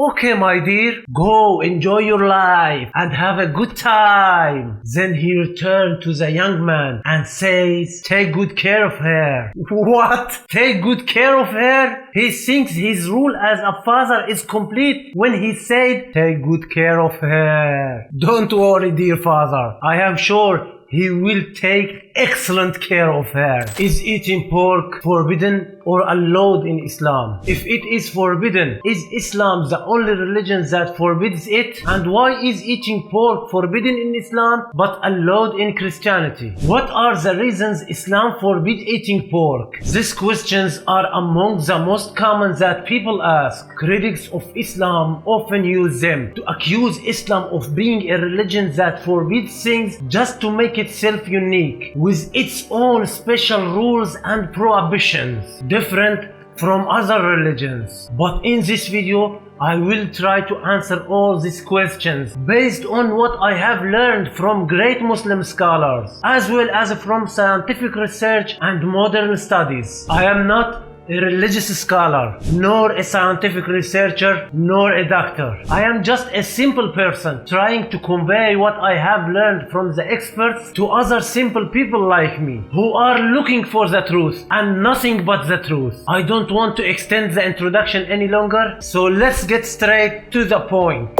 "Okay, my dear, go enjoy your life and have a good time." Then he returned to the young man and says, "Take good care of her." What? Take good care of her? He thinks his role as a father is complete when he said, "Take good care of her." Don't worry, dear father. I am sure he will take excellent care of her. Is eating pork forbidden or allowed in Islam? If it is forbidden, is Islam the only religion that forbids it? And why is eating pork forbidden in Islam but allowed in Christianity? What are the reasons Islam forbids eating pork? These questions are among the most common that people ask. Critics of Islam often use them to accuse Islam of being a religion that forbids things just to make itself unique, with its own special rules and prohibitions, different from other religions. But in this video, I will try to answer all these questions based on what I have learned from great Muslim scholars, as well as from scientific research and modern studies. I am not a religious scholar, nor a scientific researcher, nor a doctor. I am just a simple person trying to convey what I have learned from the experts to other simple people like me who are looking for the truth and nothing but the truth. I don't want to extend the introduction any longer, so let's get straight to the point.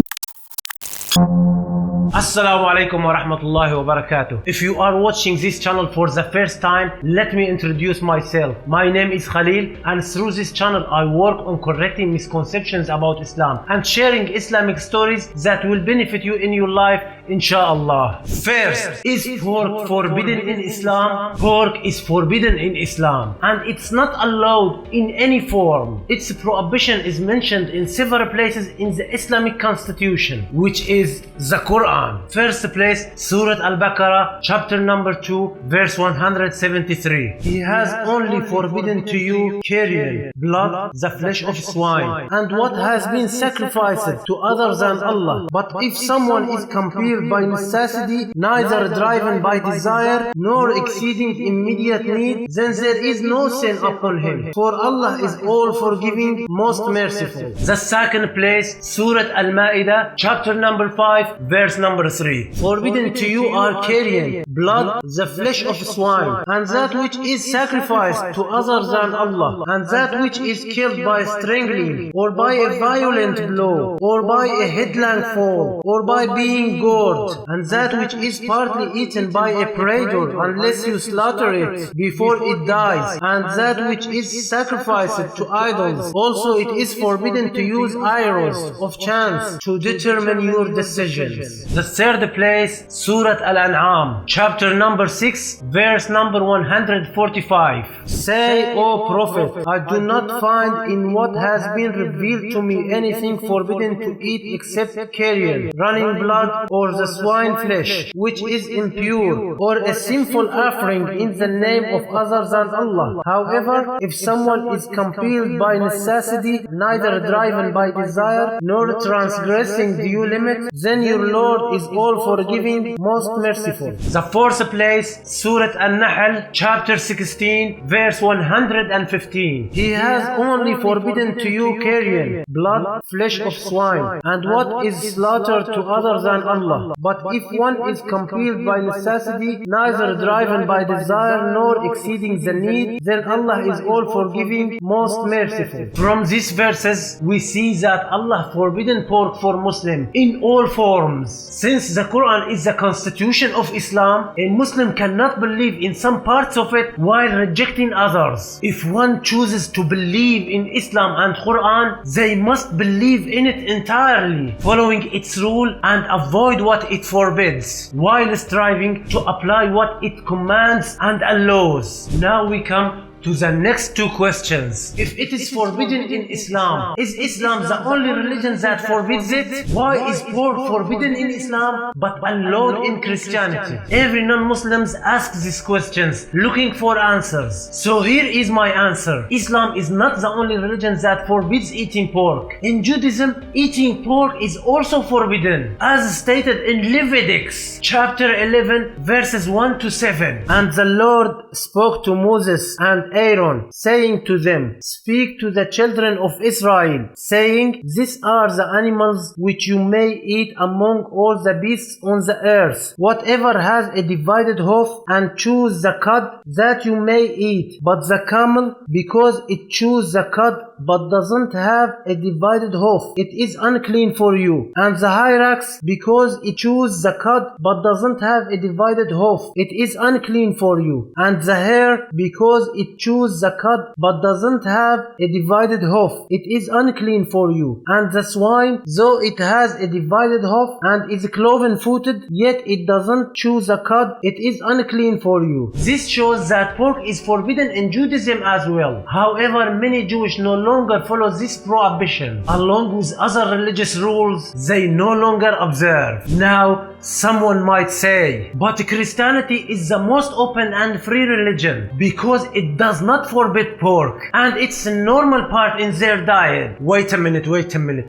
Assalamu alaikum wa rahmatullahi wa barakatuh. If you are watching this channel for the first time, let me introduce myself. My name is Khalil, and through this channel I work on correcting misconceptions about Islam and sharing Islamic stories that will benefit you in your life, inshallah. First, is pork forbidden in Islam? Pork is forbidden in Islam, and it's not allowed in any form. Its prohibition is mentioned in several places in the Islamic constitution, which is the Quran. First place, Surah Al-Baqarah, chapter number 2, verse 173. He has only forbidden to you carrion, blood, the flesh of swine, and what has been sacrificed to other than Allah. But if someone is compelled by necessity, neither driven by desire, nor exceeding immediate need, then there is no sin upon him, for Allah is all forgiving, most merciful. The second place, Surah Al-Ma'idah, chapter number 5, verse number 3. Forbidden to you are carrion, blood, the flesh of swine, and that which is sacrificed to other than Allah, and that which is killed by strangling, or by a violent blow, or by a headlong fall, or by being gored, and that which is partly eaten by a predator unless you slaughter it before it dies, and that which is sacrificed to idols. Also it is forbidden to use arrows of chance to determine your decisions. The third place, Surah Al-An'am, chapter number 6, verse number 145. Say, O Prophet, I do not find in what has been revealed to me anything forbidden to eat except carrion, running blood, or the swine flesh, which is impure, or a sinful offering in the name of other than Allah. However, if someone is compelled by necessity, neither driven by desire, nor transgressing due limit, then your Lord is all forgiving, most merciful. The fourth place, Surah An-Nahl, chapter 16, verse 115. He has only forbidden to you carrion, blood, flesh of swine, and what is slaughtered to other than Allah. But if one is compelled by necessity, neither driven by desire nor exceeding the need, then Allah is all forgiving, most merciful. From these verses, we see that Allah forbidden pork for Muslim in all forms. Since the Quran is the constitution of Islam, a Muslim cannot believe in some parts of it while rejecting others. If one chooses to believe in Islam and Quran, they must believe in it entirely, following its rule and avoid what it forbids, while striving to apply what it commands and allows. Now we come to the next two questions. If it is forbidden in Islam, is Islam the only religion that forbids it? Why is pork forbidden in Islam but allowed in Christianity? Every non-Muslim asks these questions looking for answers. So here is my answer. Islam is not the only religion that forbids eating pork. In Judaism, eating pork is also forbidden, as stated in Leviticus chapter 11 verses 1 to 7. And the Lord spoke to Moses and Aaron, saying to them, Speak to the children of Israel, saying, These are the animals which you may eat among all the beasts on the earth. Whatever has a divided hoof, and choose the cud, that you may eat. But the camel, because it chews the cud, but doesn't have a divided hoof, it is unclean for you. And the hyrax, because it chews the cud, but doesn't have a divided hoof, it is unclean for you. And the hare, because it chews the cud, but doesn't have a divided hoof, it is unclean for you. And the swine, though it has a divided hoof and is cloven-footed, yet it doesn't chew the cud, it is unclean for you. This shows that pork is forbidden in Judaism as well. However, many Jewish no longer follow this prohibition. Along with other religious rules, they no longer observe. Now, someone might say, but Christianity is the most open and free religion because it does not forbid pork and it's a normal part in their diet. Wait a minute.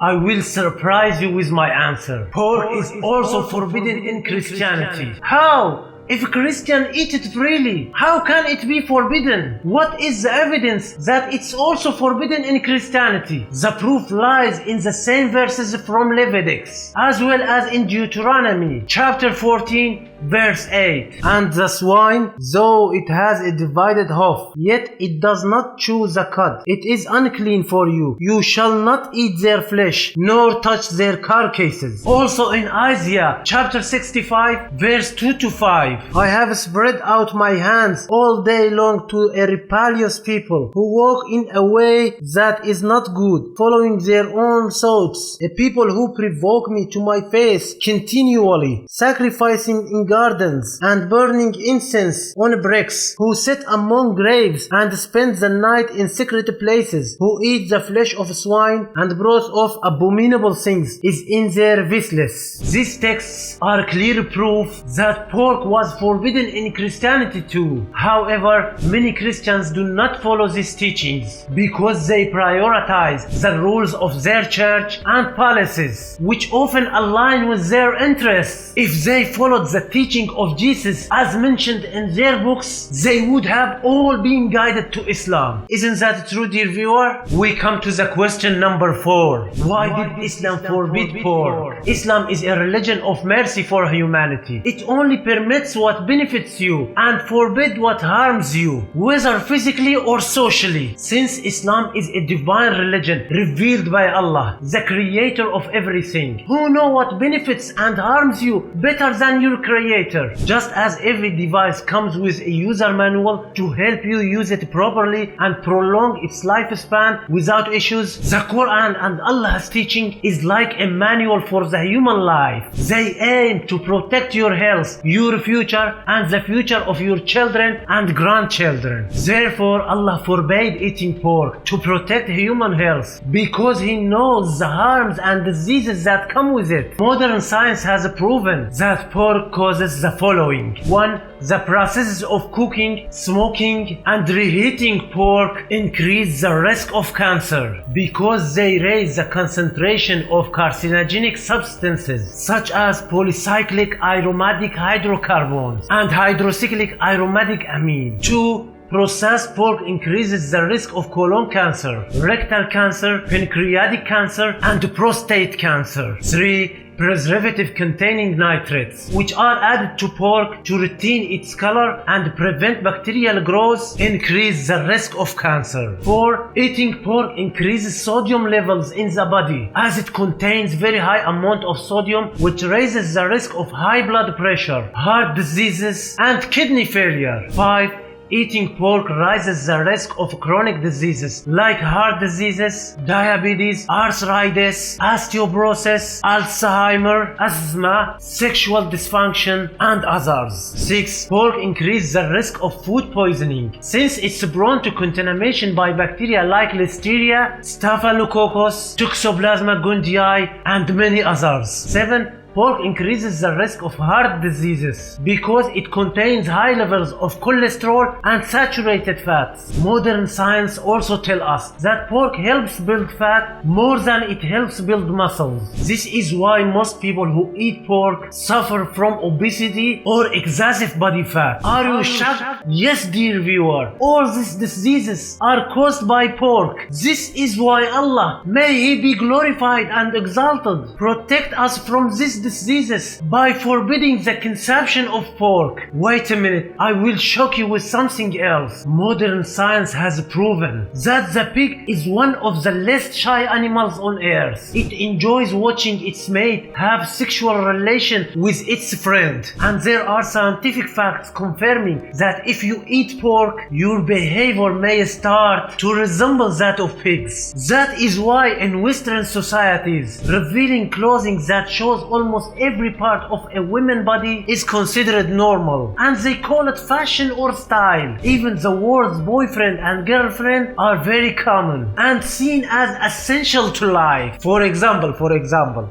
I will surprise you with my answer. Pork is also forbidden in Christianity. How? If a Christian eat it freely, how can it be forbidden? What is the evidence that it's also forbidden in Christianity? The proof lies in the same verses from Leviticus, as well as in Deuteronomy, chapter 14, verse 8. And the swine, though it has a divided hoof, yet it does not chew the cud, it is unclean for you. You shall not eat their flesh, nor touch their carcasses. Also in Isaiah, chapter 65, verse 2-5. I have spread out my hands all day long to a rebellious people who walk in a way that is not good, following their own thoughts, a people who provoke me to my face continually, sacrificing in gardens and burning incense on bricks, who sit among graves and spend the night in secret places, who eat the flesh of swine and broth of abominable things is in their vessels. These texts are clear proof that pork was forbidden in Christianity too. However, many Christians do not follow these teachings because they prioritize the rules of their church and policies, which often align with their interests. If they followed the teaching of Jesus as mentioned in their books, they would have all been guided to Islam. Isn't that true, dear viewer? We come to the question number 4. Why did Islam forbid pork? Islam is a religion of mercy for humanity. It only permits what benefits you and forbid what harms you, whether physically or socially. Since Islam is a divine religion revealed by Allah, the creator of everything, who knows what benefits and harms you better than your creator. Just as every device comes with a user manual to help you use it properly and prolong its lifespan without issues, the Quran and Allah's teaching is like a manual for the human life. They aim to protect your health, your future, and the future of your children and grandchildren. Therefore, Allah forbade eating pork to protect human health because He knows the harms and diseases that come with it. Modern science has proven that pork causes the following. 1. The processes of cooking, smoking, and reheating pork increase the risk of cancer because they raise the concentration of carcinogenic substances such as polycyclic aromatic hydrocarbons and hydrocyclic aromatic amine. 2. Processed pork increases the risk of colon cancer, rectal cancer, pancreatic cancer, and prostate cancer. 3. Preservative-containing nitrates, which are added to pork to retain its color and prevent bacterial growth, increase the risk of cancer. 4. Eating pork increases sodium levels in the body as it contains very high amount of sodium, which raises the risk of high blood pressure, heart diseases, and kidney failure. 5. Eating pork raises the risk of chronic diseases like heart diseases, diabetes, arthritis, osteoporosis, Alzheimer, asthma, sexual dysfunction, and others. 6. Pork increases the risk of food poisoning since it's prone to contamination by bacteria like Listeria, Staphylococcus, Toxoplasma gondii, and many others. 7. pork increases the risk of heart diseases because it contains high levels of cholesterol and saturated fats. Modern science also tells us that pork helps build fat more than it helps build muscles. This is why most people who eat pork suffer from obesity or excessive body fat. Are you shocked? Yes, dear viewer. All these diseases are caused by pork. This is why Allah, may He be glorified and exalted, protect us from these diseases by forbidding the consumption of pork. Wait a minute, I will shock you with something else. Modern science has proven that the pig is one of the least shy animals on earth. It enjoys watching its mate have sexual relation with its friend, and there are scientific facts confirming that if you eat pork, your behavior may start to resemble that of pigs. That is why in Western societies, revealing clothing that shows almost every part of a woman's body is considered normal, and they call it fashion or style. Even the words boyfriend and girlfriend are very common and seen as essential to life. For example,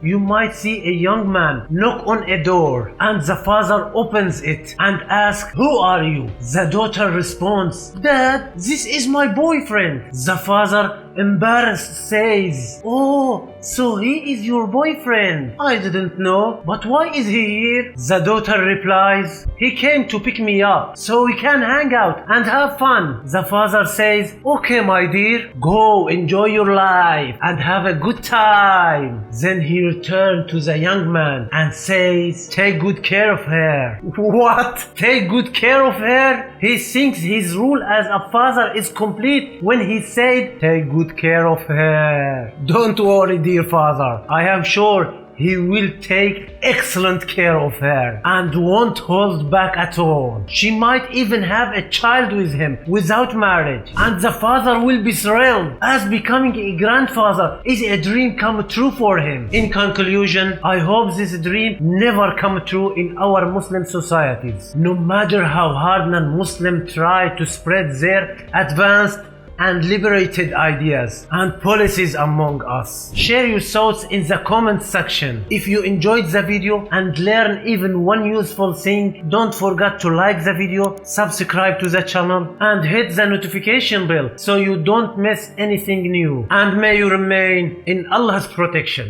you might see a young man knock on a door and the father opens it and asks, "Who are you?" The daughter responds, "Dad, this is my boyfriend." The father, embarrassed, says, "Oh, so he is your boyfriend? I didn't know, but why is he here?" The daughter replies, "He came to pick me up so we can hang out and have fun." The father says, "Okay, my dear, go enjoy your life and have a good time." Then he returns to the young man and says, "Take good care of her." What? Take good care of her? He thinks his rule as a father is complete when he said, "Take good care of her." Don't worry, dear father, I am sure he will take excellent care of her and won't hold back at all. She might even have a child with him without marriage, and the father will be thrilled, as becoming a grandfather is a dream come true for him. In conclusion, I hope this dream never come true in our Muslim societies, no matter how hard non-Muslims try to spread their advanced and liberated ideas and policies among us. Share your thoughts in the comment section. If you enjoyed the video and learned even one useful thing, don't forget to like the video, subscribe to the channel, and hit the notification bell so you don't miss anything new. And may you remain in Allah's protection.